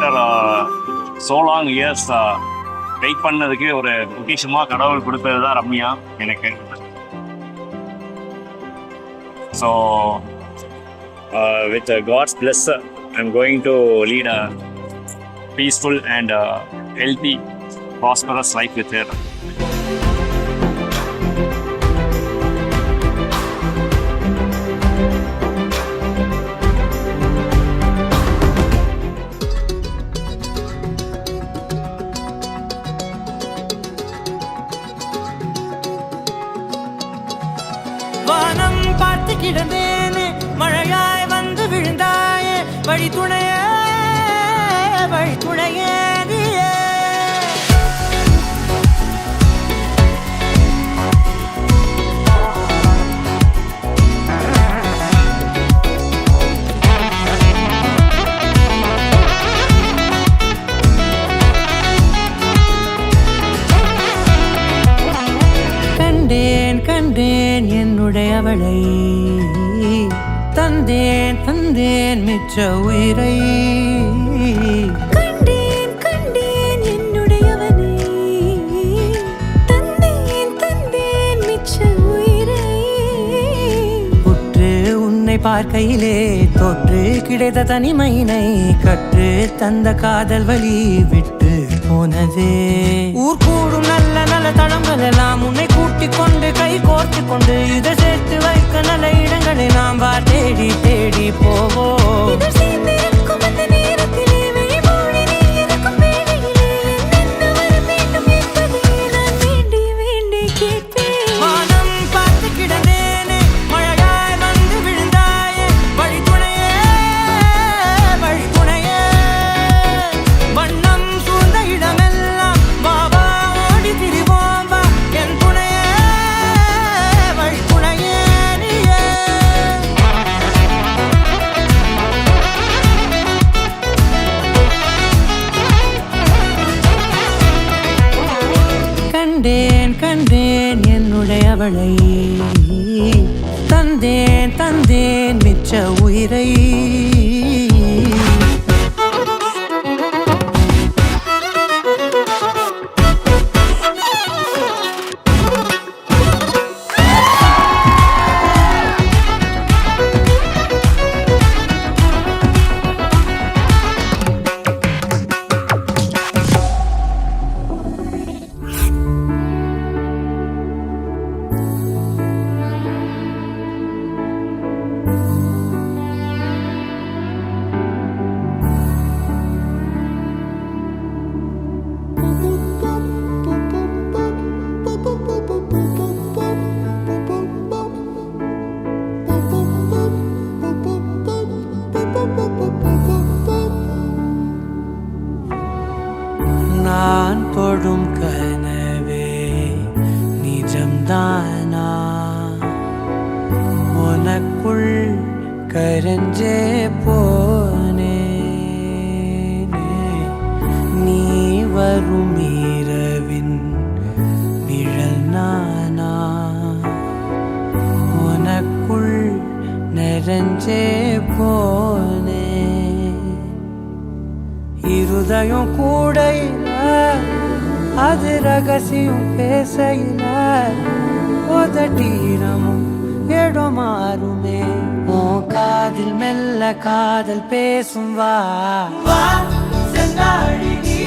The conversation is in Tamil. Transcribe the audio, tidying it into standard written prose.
After so long years wait பண்ணதுக்கு ஒரு பொக்கிஷமாக கடவுள் கொடுத்தது தான் ரம்யா எனக்கு. So with God's bless, I'm going to lead a peaceful and healthy, prosperous life with her. வானம் பார்த்து கிடந்தேனே, மழையாய் வந்து விழுந்தாயே, வழி துணையே நீயே. கண்டேன் என்னுடையவளை, தந்தேன் மிச்ச உயிரை. கண்டேன் என்னுடையவனை, தந்தேன் மிச்ச உயிரை. உற்று உன்னை பார்க்கையிலே தொற்று கிடைத்த தனிமையினை கற்று தந்த காதல் வழி விட்டு போனதே. ஊர் கூடும் நல்ல நல்ல தளங்கள் எல்லாம் உன்னை கூட்டிக் கொண்டு கை கோர்த்து கொண்டு இதை சேர்த்து வைக்க நல்ல இடங்களை நாம் தேடி தேடி போவோம். கண்டேன் என்னுடையவளை, தந்தேன் மிச்ச உயிரை. நான் தொடும் கனவே நிஜம்தானா, உனக்குள் கரைஞ்சே போனே. நீ வரும் இரவின் நிழல் நானா, உனக்குள் நிறைஞ்சே போனே. இருதயம் கூடையில அது ரகசியம் பேசையில உதட்டீரமும் இடம் மாறுமே. உன் காதில் மெல்ல காதல் பேசும் வா செந்தாழி நீ